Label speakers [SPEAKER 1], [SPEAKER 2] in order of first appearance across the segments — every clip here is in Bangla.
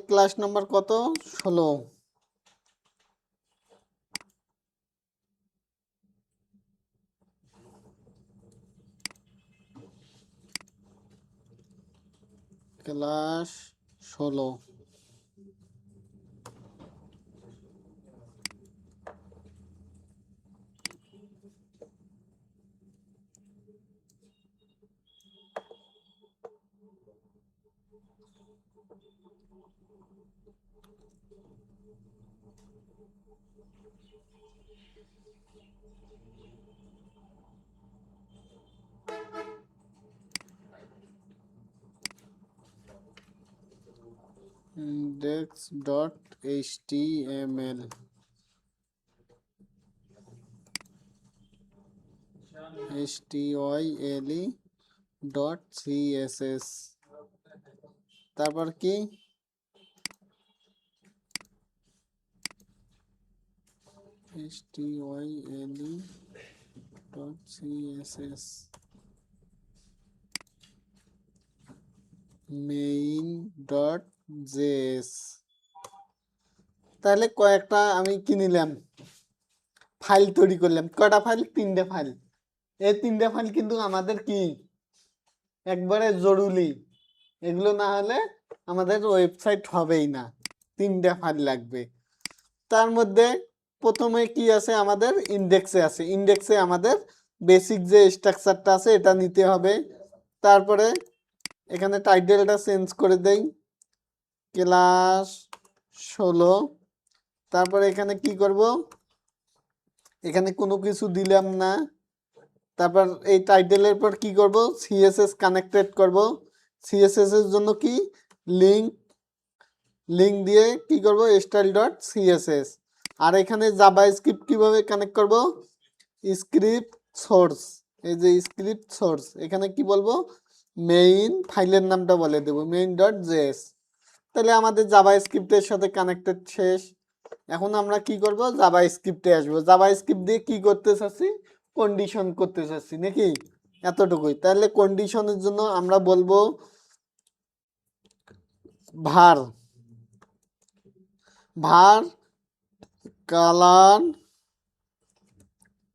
[SPEAKER 1] ক্লাস নাম্বার কত? 16। ক্লাস 16। index.html style.css তারপর কি style.css main.js। তাহলে কয়েকটা আমি কি নিলাম, ফাইল তৈরি করলাম। কয়টা ফাইল? 3টে ফাইল। এই 3টে ফাইল কিন্তু আমাদের কি একবারে জরুরি, এগুলো না হলে আমাদের ওয়েবসাইট হবেই না। 3টে ফাইল লাগবে। তার মধ্যে প্রথমে কি আছে আমাদের, ইন্ডেক্সে আছে। ইন্ডেক্সে আমাদের বেসিক যে স্ট্রাকচারটা আছে এটা নিতে হবে। তারপরে এখানে টাইটেলটা চেঞ্জ করে দেই, ক্লাস 16। তারপরে এখানে কি করব, এখানে কোনো কিছু দিলাম না। তারপর এই টাইটেলের পর কি করব, সিএসএস কানেক্টেড করব। সিএসএস এর জন্য কি লিঙ্ক দিয়ে কি করব, style.css। আর এখানে জাভাস্ক্রিপ্ট কিভাবে কানেক্ট করব, স্ক্রিপ্ট সোর্স। এই যে স্ক্রিপ্ট সোর্স, এখানে কি বলবো, মেইন ফাইলের নামটা বলে দেব main.js। তাহলে আমাদের জাভাস্ক্রিপ্টের সাথে কানেক্টেড শেষ। এখন আমরা কি করব, জাভাস্ক্রিপ্টে আসবো। জাভাস্ক্রিপ্ট দিয়ে কি করতে চাচ্ছি, কন্ডিশন করতে চাচ্ছি নাকি, এতটুকুই। তাহলে কন্ডিশনের জন্য আমরা বলবো var কালার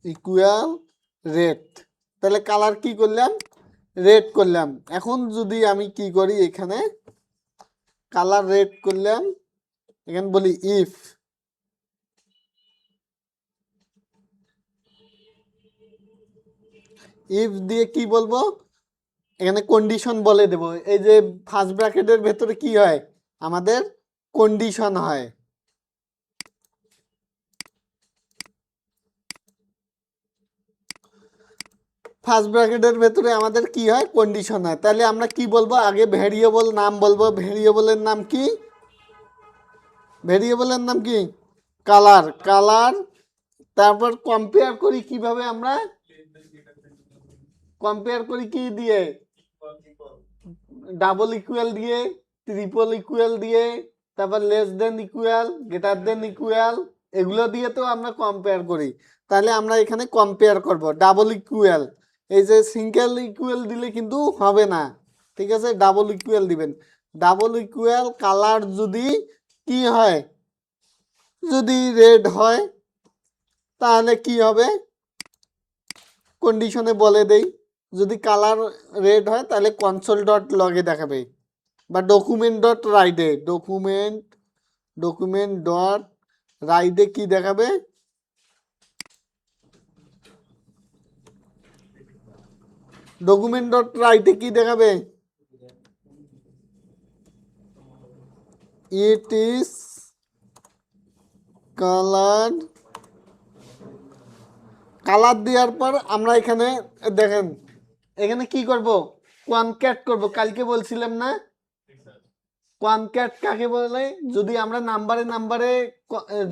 [SPEAKER 1] ইকুয়াল রেড। তাহলে কালার কি করলাম, রেড করলাম। এখন যদি আমি কি করি, এখানে কালার রেড করলাম, এখানে বলি ইফ দিয়ে কি বলবো, এখানে কন্ডিশন বলে দেব। এই যে ফার্স্ট ব্র্যাকেটের ভেতরে কি হয়, আমাদের কন্ডিশন হয়। ফার্স্ট ব্র্যাকেটের ভেতরে আমাদের কি হয়, কন্ডিশন হয়। তাহলে আমরা কি বলবো, আগে ভেরিয়েবল নাম বলবো। ভেরিয়েবলের নাম কি, ভেরিয়েবলের নাম কি, কালার। তারপর কম্পেয়ার করি কিভাবে, আমরা কম্পেয়ার করি কি দিয়ে, ডাবল ইকুয়াল দিয়ে, ট্রিপল ইকুয়াল দিয়ে, তারপর less than equal, greater than equal, এগুলো দিয়ে তো আমরা কম্পেয়ার করি। তাহলে আমরা এখানে কম্পেয়ার করব ডাবল ইকুয়াল। এই যে সিঙ্গেল ইকুয়াল দিলে কিন্তু হবে না, ঠিক আছে, ডাবল ইকুয়াল দিবেন। ডাবল ইকুয়াল কালার যদি কি হয়, যদি রেড হয় তাহলে কি হবে, কন্ডিশনে বলে দেই। যদি কালার রেড হয় তাহলে কনসোল ডট লগে দেখাবে, বা ডকুমেন্ট ডট রাইডে, ডকুমেন্ট ডট রাইডে কি দেখাবে, ডকুমেন্ট ডট রাইটে কি দেখাবে, ইট ইজ কালার। কালার দেওয়ার পর আমরা এখানে দেখেন, এখানে কি করব, কনক্যাট করব। কালকে বলছিলাম না, কনক্যাট কাকে বলে, যদি আমরা নাম্বারে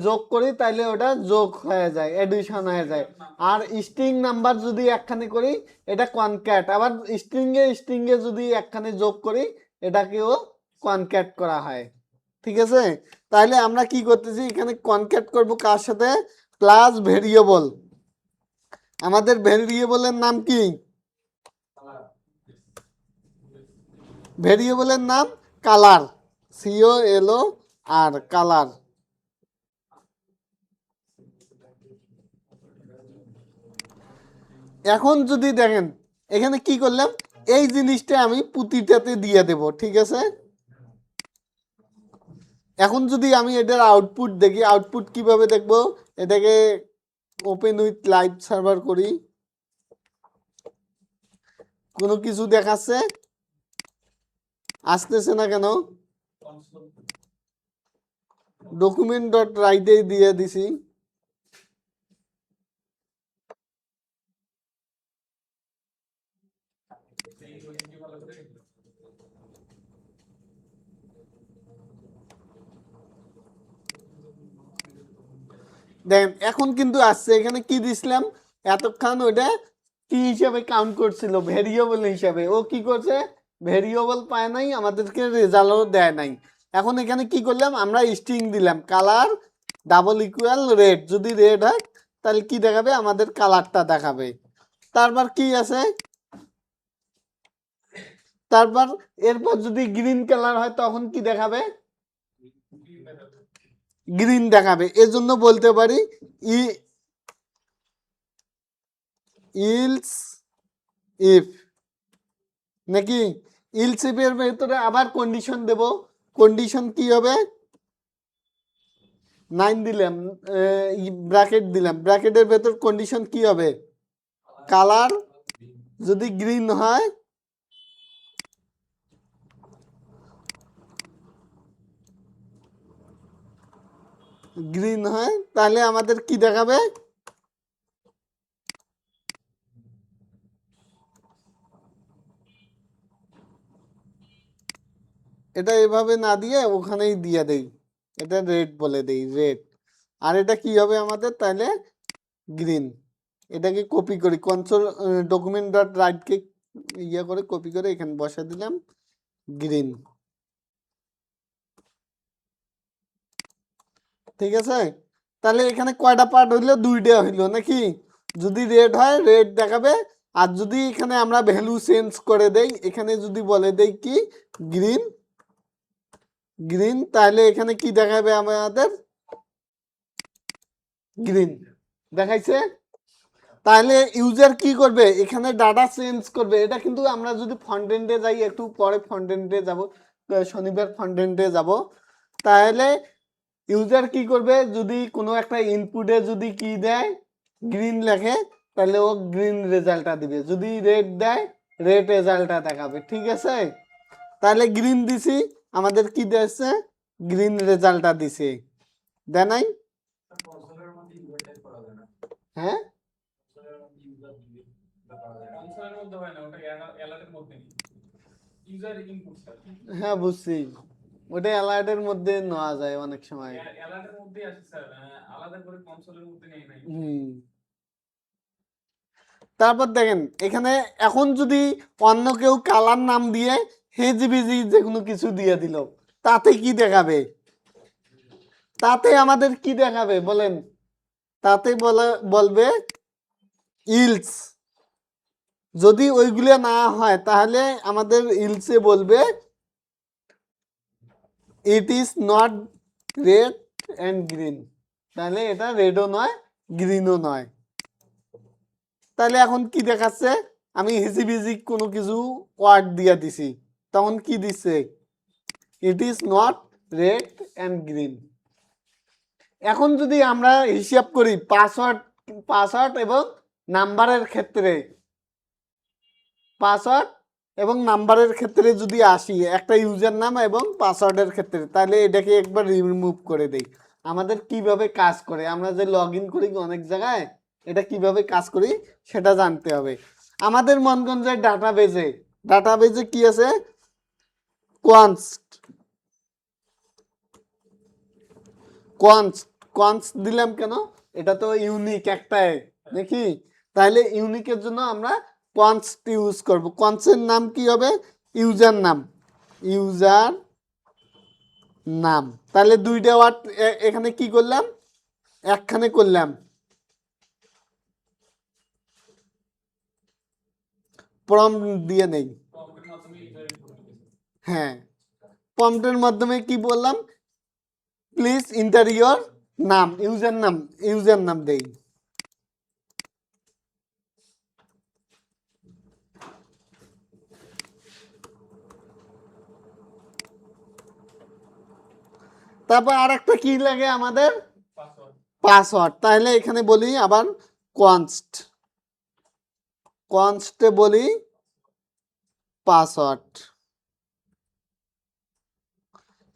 [SPEAKER 1] যোগ করি তাহলে ওটা যোগ হয়ে যায়, এডিশন হয়ে যায়। আর স্ট্রিং নাম্বার যদি একখানে করি এটা কনক্যাট। আবার স্ট্রিং এ যদি একখানে যোগ করি এটাকেও কনক্যাট করা হয়, ঠিক আছে। তাহলে আমরা কি করতেছি, এখানে কনক্যাট করব কার সাথে, ক্লাস ভেরিয়েবল। আমাদের ভেরিয়েবলের নাম কি, ভেরিয়েবলের নাম কালার। COLO আর কালার। এখন যদি দেখেন এখানে কি করলাম, এই জিনিসটা আমি পুঁতিটাতে দিয়ে দেব, ঠিক আছে। এখন যদি আমি এটার আউটপুট দেখি, আউটপুট কিভাবে দেখব, এটাকে ওপেন উইথ লাইভ সার্ভার করি, কোনো কিছু দেখাচ্ছে, আসতেছে না কেন, ডকুমেন্ট ডট রাইটে দিয়ে দিছি। দেখেন এখন কিন্তু আসছে, এখানে কি দিছিলাম, এতক্ষণ ওইটা কি হিসাবে কাউন্ট করছিল, ভেরিয়েবল হিসাবে। ও কি করছে, ভেরিয়েবল পায় নাই, আমাদেরকে রেজাল্টও দেয় নাই। এখন এখানে কি করলাম, আমরা স্ট্রিং দিলাম কালার ডাবল ইকুয়াল রেড, যদি রেড হয় তাহলে কি দেখাবে, আমাদের কালারটা দেখাবে। তারপর কি আছে, তারপর এরপর যদি গ্রিন কালার হয় তখন কি দেখাবে, গ্রিন দেখাবে। এজন্য বলতে পারি ই ইলস ইফ, নাকি ইলস ইফের ভেতরে আবার কন্ডিশন দেব। কন্ডিশন কি হবে, 9 দিলাম, ব্র্যাকেট দিলাম, ব্র্যাকেটের ভেতর কন্ডিশন কি হবে, কালার যদি গ্রিন হয়, গ্রিন হয় তাহলে আমাদের কি দেখাবে, এটা এভাবে না দিয়ে ওখানেই দিয়ে দেই, এটা রেড বলে দেই, রেড। আর এটা কি হবে আমাদের তাহলে, গ্রিন। এটাকে কপি করি, কনসোল ডকুমেন্ট ডট রাইটকে ইয়ে করে কপি করে এখানে বসা দিলাম, গ্রিন, ঠিক আছে। তাহলে এখানে কয়টা পার্ট হইলো, দুইটা হইলো নাকি, যদি রেড হয় রেড দেখাবে, আর যদি এখানে আমরা ভ্যালু চেঞ্জ করে দেই, এখানে যদি বলে দেই কি গ্রিন, গ্রিন, তাহলে এখানে কি দেখাবে আমাদের, গ্রিন দেখাইছে। তাহলে ইউজার কি করবে, এখানে ডাটা চেঞ্জ করবে। এটা কিন্তু আমরা যদি ফ্রন্ট এন্ডে যাই, একটু পরে ফ্রন্ট এন্ডে যাব, শনিবার ফ্রন্ট এন্ডে যাব, তাহলে ইউজার কি করবে, যদি কোনো একটা ইনপুটে যদি কি দেয়, গ্রিন লেখে, তাহলে ও গ্রিন রেজাল্টটা দিবে, যদি রেড দেয় রেড রেজাল্টটা দেখাবে, ঠিক আছে। তাহলে গ্রিন দিছি, আমাদের কি দিয়েছে, গ্রিন রেজাল্টটা দিছে, দেয় নাই। হ্যাঁ হ্যাঁ বুঝছি, ওটা অ্যালার্টের মধ্যে নেওয়া যায় অনেক সময়। হুম। তারপর দেখেন এখানে, এখন যদি অন্য কেউ কালার নাম দিয়ে হেজিবিজি যে কোনো কিছু দিয়ে দিল, তাতে কি দেখাবে, তাতে আমাদের কি দেখাবে বলেন, তাতে বলবে ইলস, যদি ওইগুলো না হয় তাহলে আমাদের ইলসে বলবে it is not red and green, তাহলে এটা রেডও নয় গ্রিনও নয়। তাহলে এখন কি দেখাচ্ছে, আমি হিজিবিজি কোনো কিছু ওয়ার্ড দিয়ে দিছি, তখন কি দিচ্ছে, it is not red and green. এখন যদি আমরা হিসাব করি পাসওয়ার্ড, পাসওয়ার্ড এবং নাম্বারের ক্ষেত্রে, পাসওয়ার্ড এবং নাম্বারের ক্ষেত্রে যদি আসি, একটা ইউজার নাম এবং পাসওয়ার্ডের ক্ষেত্রে, তাহলে এটাকে একবার রিমুভ করে দেই। আমাদের কিভাবে কাজ করে, আমরা যে লগ ইন করি অনেক জায়গায়, এটা কিভাবে কাজ করি সেটা জানতে হবে। আমাদের মনগঞ্জের ডাটাবেজে, ডাটাবেজে কি আছে, কোয়ান্সট, কোয়ান্স, কোয়ান্স দিলাম কেন, এটা তো ইউনিক একটাই নাকি, তাহলে ইউনিকের জন্য আমরা কোয়ান্স ইউজ করব। কোয়ান্সের নাম কি হবে, ইউজার নাম, ইউজার নাম। তাহলে দুইটা ওয়ার্ড এখানে কি করলাম, একখানে করলাম, প্রম্পট দিয়ে নেই, হ্যাঁ প্রম্পটের মাধ্যমে কি বললাম, প্লিজ এন্টার ইওর নাম, ইউজার নাম দেই। তারপর আর একটা কি লাগে আমাদের, পাসওয়ার্ড। তাহলে এখানে বলি আবার কনস্টে বলি পাসওয়ার্ড,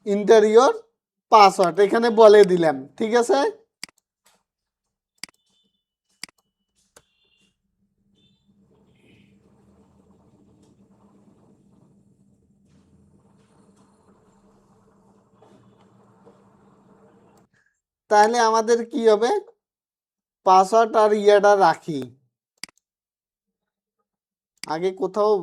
[SPEAKER 1] এন্টার ইওর পাসওয়ার্ড এখানে বলে দিলাম, ঠিক আছে। তাহলে আমাদের কি হবে, পাসওয়ার্ড আর ইয়েটা রাখি আগে কোথাও,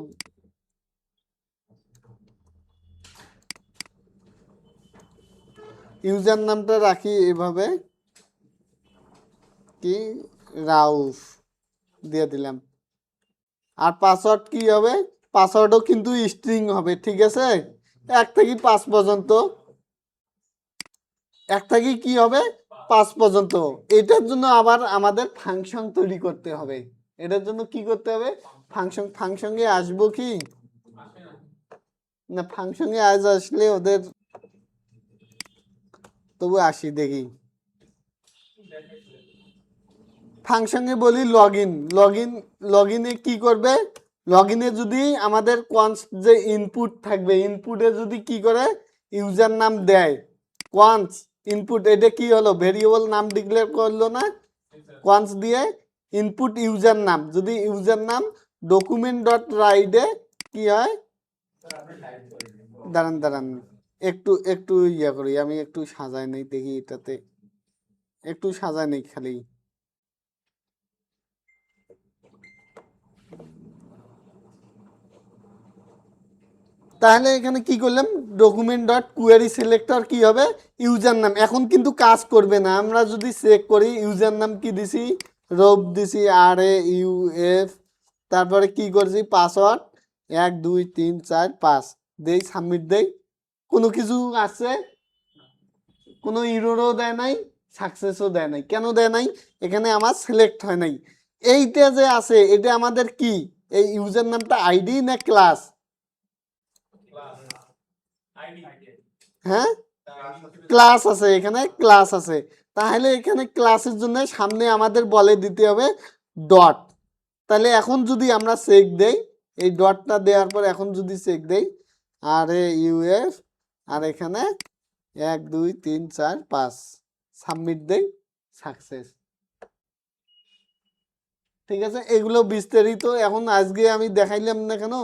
[SPEAKER 1] ইউজার নামটা রাখি এভাবে, কি রাউফ দিয়ে দিলাম। আর পাসওয়ার্ড কি হবে, পাসওয়ার্ডও কিন্তু স্ট্রিং হবে, ঠিক আছে। 1 থেকে 5 পর্যন্ত, 1 থেকে কি হবে 5 পর্যন্ত। এটার জন্য আবার আমাদের ফাংশন তৈরি করতে হবে। এটার জন্য কি করতে হবে, ফাংশনে আসবো কি না, ফাংশনে আজ আসলে ওদের, তবু আসি দেখি। ফাংশনে বলি লগইনে কি করবে, লগইনে যদি আমাদের কনস্ট যে ইনপুট থাকবে, ইনপুটে যদি কি করে ইউজার নাম দেয়, কনস্ট ইনপুট, এটা কি হলো ভেরিয়েবল নাম ডিক্লেয়ার করলো না, কনস্ট দিয়ে ইনপুট ইউজার নাম, যদি ইউজার নাম ডকুমেন্ট ডট রাইটে কি হয়, দাঁড়ান একটু একটু ইয়া করি, আমি একটু সাজাই নেই দেখি, এটাতে একটু সাজাই নেই খালি। তাহলে এখানে কি করলাম, ডকুমেন্ট ডট কোয়েরি সিলেক্টর কি হবে ইউজার নাম, এখন কিন্তু কাজ করবে না। আমরা যদি চেক করি ইউজার নাম কি দিছি, রব দিছি RAUF, তারপরে কি করছি পাসওয়ার্ড 1 2 3 4 5 দেই, সাবমিট দেই, কোনো কিছু আছে, কোনো ইরোরও দেয় নাই, সাকসেসও দেয় নাই। কেন দেয় নাই, এখানে আমার সিলেক্ট হয় নাই। এইটা যে আছে এটা আমাদের কি, এই ইউজার নামটা আইডি না ক্লাস, হ্যাঁ ক্লাস আছে, এখানে ক্লাস আছে। তাহলে এখানে ক্লাসের জন্য সামনে আমাদের বলে দিতে হবে ডট। তাহলে এখন যদি আমরা চেক দেই, এই ডটটা দেওয়ার পর এখন যদি চেক দেই RAUF, আর এখানে 1 2 3 4 5 সাবমিট দেই, সাকসেস। ঠিক আছে, এগুলো বিস্তারিত এখন আজকে আমি দেখাইলাম না কেন,